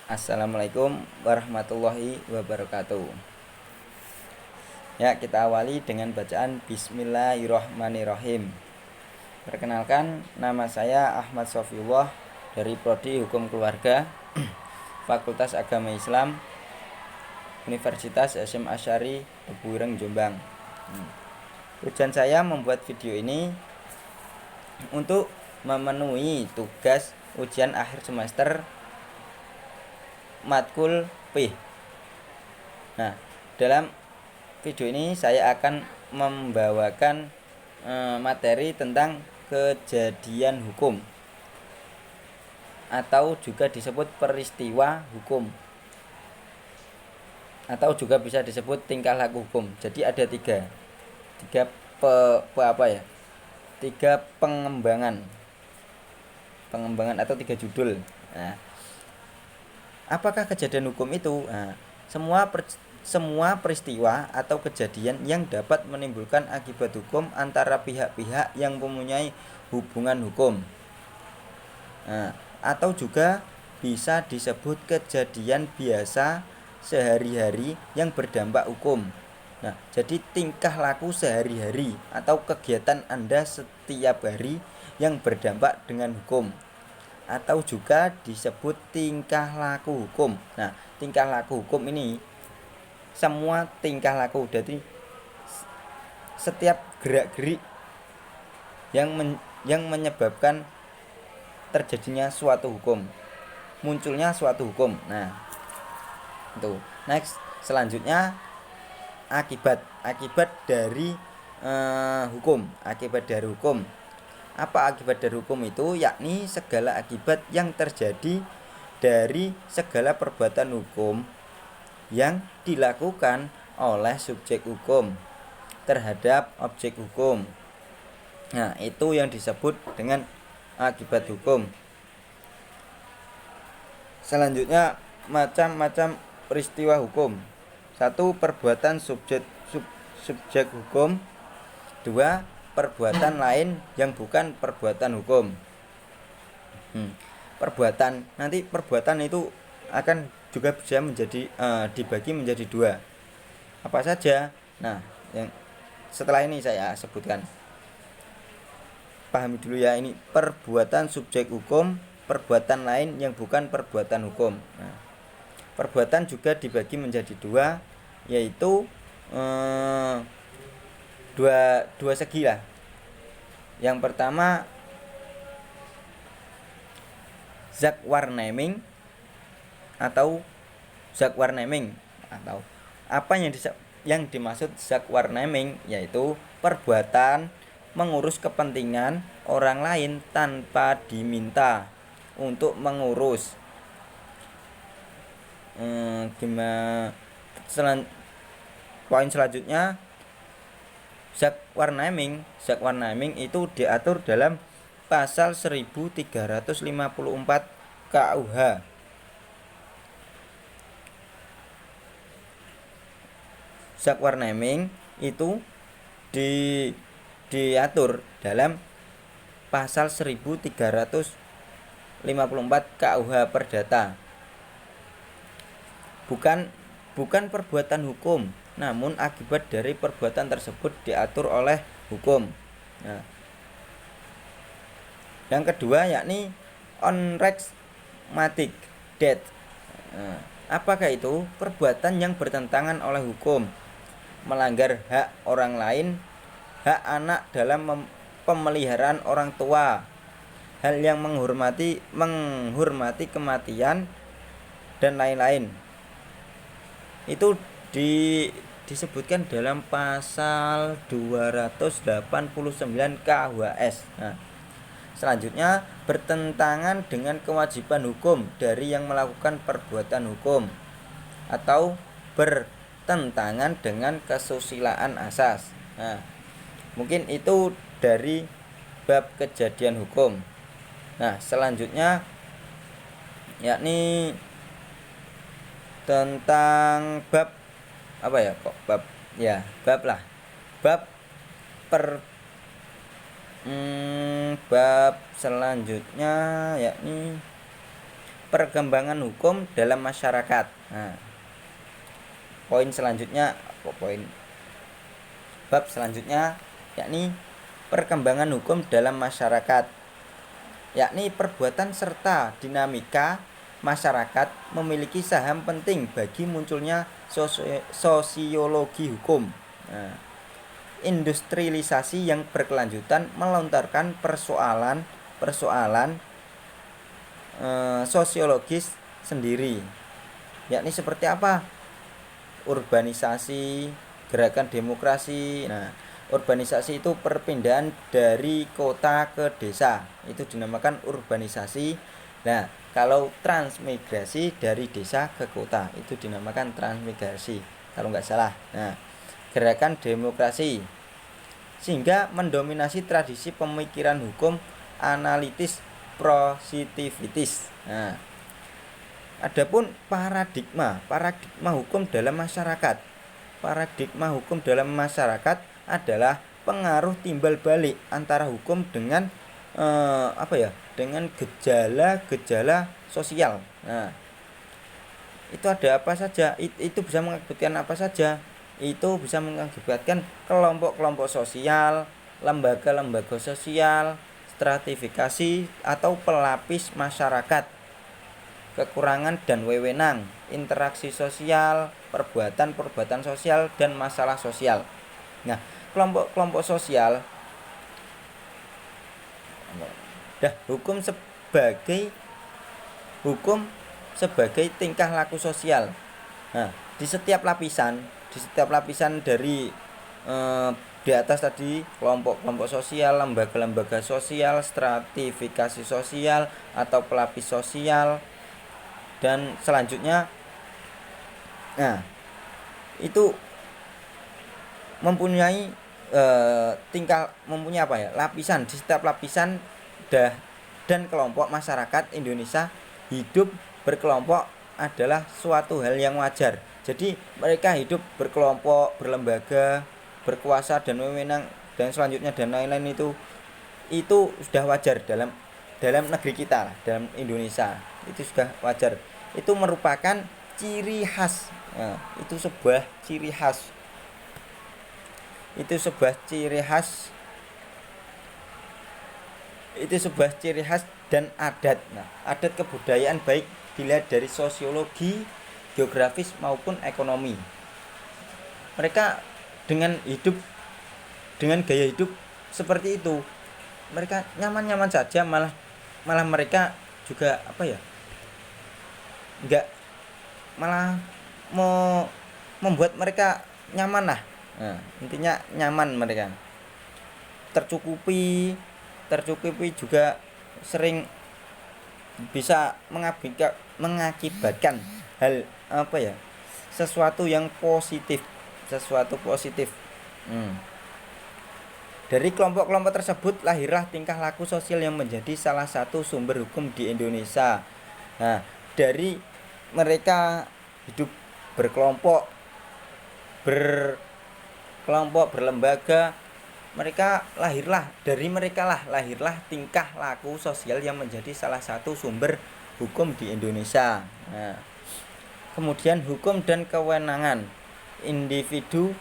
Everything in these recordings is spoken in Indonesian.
Assalamualaikum warahmatullahi wabarakatuh. Ya, kita awali dengan bacaan Bismillahirrahmanirrahim. Perkenalkan, nama saya Ahmad Sofiullah dari Prodi Hukum Keluarga, Fakultas Agama Islam, Universitas Hasyim Asy'ari, Tebuireng, Jombang. Tujuan saya membuat video ini untuk memenuhi tugas ujian akhir semester matkul P. Nah, dalam video ini saya akan membawakan materi tentang kejadian hukum atau juga disebut peristiwa hukum atau juga bisa disebut tingkah laku hukum. Jadi ada tiga pengembangan atau tiga judul. Nah, apakah kejadian hukum itu? Nah, semua peristiwa atau kejadian yang dapat menimbulkan akibat hukum antara pihak-pihak yang mempunyai hubungan hukum. Nah, atau juga bisa disebut kejadian biasa sehari-hari yang berdampak hukum. Nah, jadi tingkah laku sehari-hari atau kegiatan Anda setiap hari yang berdampak dengan hukum, atau juga disebut tingkah laku hukum. Nah, tingkah laku hukum ini semua tingkah laku, jadi setiap gerak-gerik yang menyebabkan terjadinya suatu hukum, munculnya suatu hukum. Nah, itu. Next, selanjutnya akibat dari hukum. Akibat dari hukum. Apa akibat dari hukum itu? Yakni segala akibat yang terjadi dari segala perbuatan hukum yang dilakukan oleh subjek hukum terhadap objek hukum. Nah, itu yang disebut dengan akibat hukum. Selanjutnya, macam-macam peristiwa hukum. 1. Perbuatan subjek hukum. 2. Perbuatan lain yang bukan perbuatan hukum. Nanti perbuatan itu akan juga bisa menjadi dibagi menjadi dua. Apa saja? Nah, yang setelah ini saya sebutkan. Pahami dulu ya, ini perbuatan subjek hukum, perbuatan lain yang bukan perbuatan hukum. Nah, perbuatan juga dibagi menjadi dua, yaitu dua segi lah. Yang pertama, zakwarneming atau zakwarneming, atau apa yang dimaksud zakwarneming, yaitu perbuatan mengurus kepentingan orang lain tanpa diminta untuk mengurus. Poin selanjutnya, zakwarneming itu diatur dalam pasal 1354 KUH. Zakwarneming itu diatur dalam pasal 1354 KUH Perdata. Bukan perbuatan hukum, namun akibat dari perbuatan tersebut diatur oleh hukum. Nah, yang kedua yakni onrexmatic death. Nah, apakah itu? Perbuatan yang bertentangan oleh hukum, melanggar hak orang lain, hak anak dalam pemeliharaan orang tua, hal yang menghormati kematian dan lain-lain. Itu disebutkan dalam pasal 289 KUHS. Nah, selanjutnya, bertentangan dengan kewajiban hukum dari yang melakukan perbuatan hukum atau bertentangan dengan kesusilaan asas. Nah, mungkin itu dari bab kejadian hukum. Nah, selanjutnya yakni tentang bab bab selanjutnya yakni perkembangan hukum dalam masyarakat. Nah, poin selanjutnya, bab selanjutnya yakni perkembangan hukum dalam masyarakat, yakni perbuatan serta dinamika masyarakat memiliki saham penting bagi munculnya sosiologi hukum. Nah, industrialisasi yang berkelanjutan melontarkan persoalan sosiologis sendiri, yakni seperti apa? Urbanisasi, gerakan demokrasi. Nah, urbanisasi itu perpindahan dari kota ke desa, itu dinamakan urbanisasi. Nah, kalau transmigrasi dari desa ke kota, itu dinamakan transmigrasi kalau nggak salah. Nah, gerakan demokrasi sehingga mendominasi tradisi pemikiran hukum analitis positivitis. Nah, adapun paradigma hukum dalam masyarakat. Paradigma hukum dalam masyarakat adalah pengaruh timbal balik antara hukum dengan dengan gejala-gejala sosial. Nah, itu ada apa saja? Itu bisa mengakibatkan apa saja? Itu bisa mengakibatkan kelompok-kelompok sosial, lembaga-lembaga sosial, stratifikasi atau pelapis masyarakat, kekurangan dan wewenang, interaksi sosial, perbuatan sosial, dan masalah sosial. Nah, kelompok-kelompok sosial, hukum sebagai tingkah laku sosial. Nah, di setiap lapisan dari di atas tadi, kelompok-kelompok sosial, lembaga-lembaga sosial, stratifikasi sosial atau pelapis sosial, dan selanjutnya, nah, itu mempunyai lapisan. Di setiap lapisan dan kelompok masyarakat Indonesia hidup berkelompok adalah suatu hal yang wajar. Jadi mereka hidup berkelompok, berlembaga, berkuasa dan wewenang dan selanjutnya dan lain-lain itu sudah wajar dalam negeri kita, dalam Indonesia. Itu sudah wajar. Itu merupakan ciri khas. Nah, itu sebuah ciri khas. Itu sebuah ciri khas dan adat. Nah, adat kebudayaan baik dilihat dari sosiologi, geografis maupun ekonomi. Mereka dengan gaya hidup seperti itu, mereka nyaman-nyaman saja, malah mereka juga malah mau membuat mereka nyaman lah. Nah, intinya nyaman, mereka tercukupi juga sering bisa mengakibatkan hal sesuatu positif. Dari kelompok-kelompok tersebut lahirlah tingkah laku sosial yang menjadi salah satu sumber hukum di Indonesia. Nah, dari mereka hidup berkelompok, berlembaga, lahirlah tingkah laku sosial yang menjadi salah satu sumber hukum di Indonesia. Nah, kemudian hukum dan kewenangan individu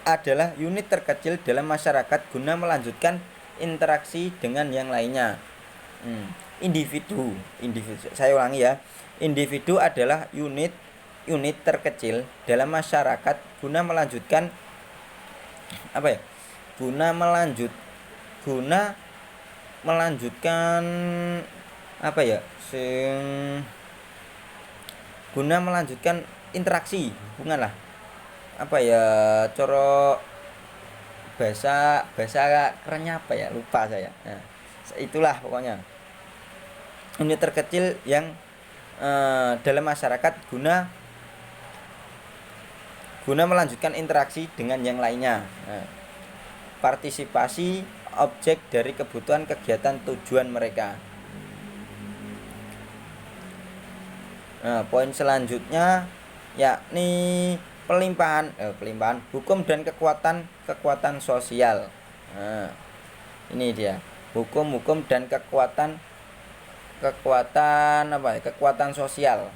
adalah unit terkecil dalam masyarakat guna melanjutkan interaksi dengan yang lainnya. Individu, saya ulangi ya. Individu adalah unit terkecil dalam masyarakat guna melanjutkan interaksi, hubungan lah. Coro bahasa kerennya lupa saya. Nah, itulah pokoknya unit terkecil yang dalam masyarakat guna melanjutkan interaksi dengan yang lainnya. Nah, partisipasi objek dari kebutuhan kegiatan tujuan mereka. Nah, poin selanjutnya yakni pelimpahan hukum dan kekuatan sosial. Nah, ini dia hukum dan kekuatan kekuatan apa ya, kekuatan sosial,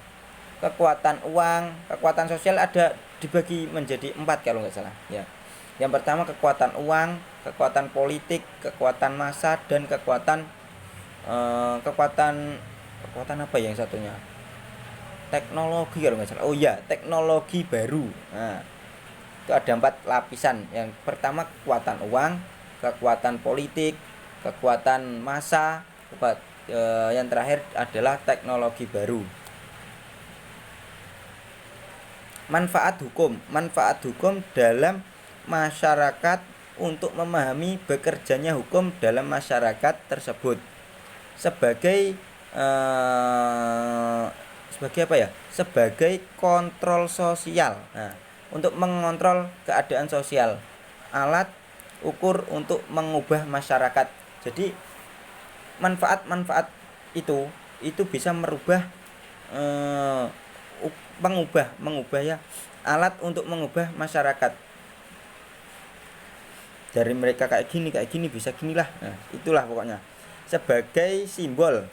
kekuatan uang. Kekuatan sosial ada dibagi menjadi 4 kalau nggak salah ya. Yang pertama kekuatan uang, kekuatan politik, kekuatan massa, dan kekuatan apa yang satunya, teknologi kalau nggak salah. Oh iya, teknologi baru. Nah, itu ada 4 lapisan. Yang pertama kekuatan uang, kekuatan politik, kekuatan massa, yang terakhir adalah teknologi baru. Manfaat hukum dalam masyarakat untuk memahami bekerjanya hukum dalam masyarakat tersebut sebagai apa ya? Sebagai kontrol sosial. Nah, untuk mengontrol keadaan sosial, alat ukur untuk mengubah masyarakat. Jadi manfaat itu bisa merubah, mengubah ya, alat untuk mengubah masyarakat. Dari mereka kayak gini bisa ginilah. Nah, itulah pokoknya sebagai simbol.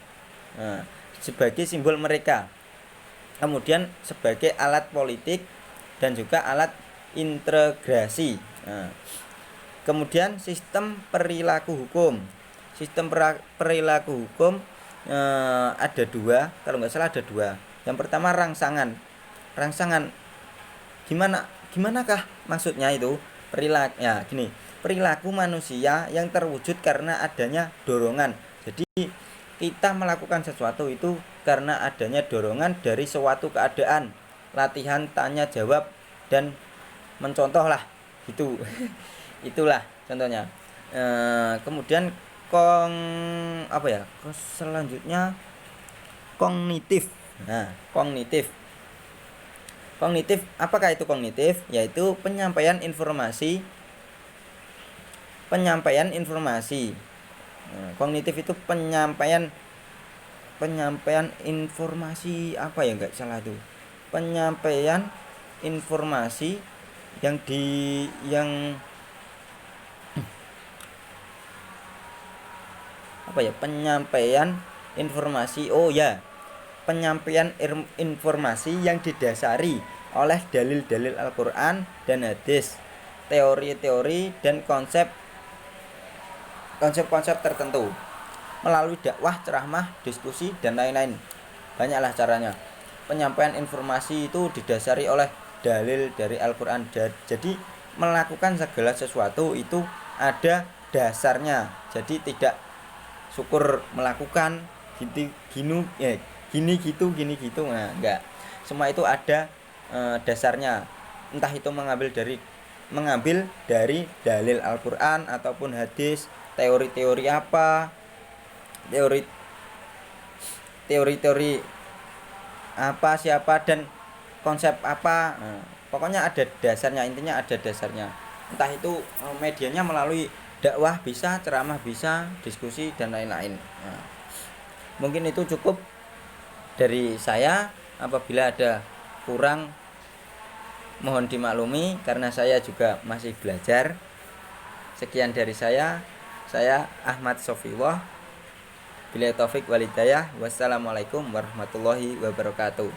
Nah, sebagai simbol mereka. Kemudian sebagai alat politik dan juga alat integrasi. Nah, kemudian sistem perilaku hukum. Sistem perilaku hukum ada 2, kalau nggak salah ada 2. Yang pertama rangsangan. Gimanakah maksudnya itu? Perilaku ya gini. Perilaku manusia yang terwujud karena adanya dorongan. Jadi kita melakukan sesuatu itu karena adanya dorongan dari suatu keadaan. Latihan tanya jawab dan mencontoh lah gitu. Itulah contohnya. Kemudian selanjutnya kognitif. Nah, kognitif, apakah itu kognitif? Yaitu penyampaian informasi. Nah, kognitif itu penyampaian informasi, apa ya, nggak salah itu, penyampaian informasi yang penyampaian informasi. Oh ya, penyampaian informasi yang didasari oleh dalil-dalil Al-Quran dan hadis, teori-teori dan konsep-konsep tertentu melalui dakwah, ceramah, diskusi, dan lain-lain. Banyaklah caranya. Penyampaian informasi itu didasari oleh dalil dari Al-Quran. Jadi melakukan segala sesuatu itu ada dasarnya. Jadi tidak syukur melakukan gini gitu. Nah, enggak. Semua itu ada dasarnya. Entah itu mengambil dari dalil Al-Quran ataupun hadis, teori-teori apa, teori-teori apa, siapa, dan konsep apa. Nah, pokoknya ada dasarnya. Intinya ada dasarnya. Entah itu medianya melalui dakwah bisa, ceramah bisa, diskusi, dan lain-lain. Nah, mungkin itu cukup dari saya. Apabila ada kurang, mohon dimaklumi karena saya juga masih belajar. Sekian dari saya Ahmad Sofiwah. Billahi taufik walhidayah. Wassalamualaikum warahmatullahi wabarakatuh.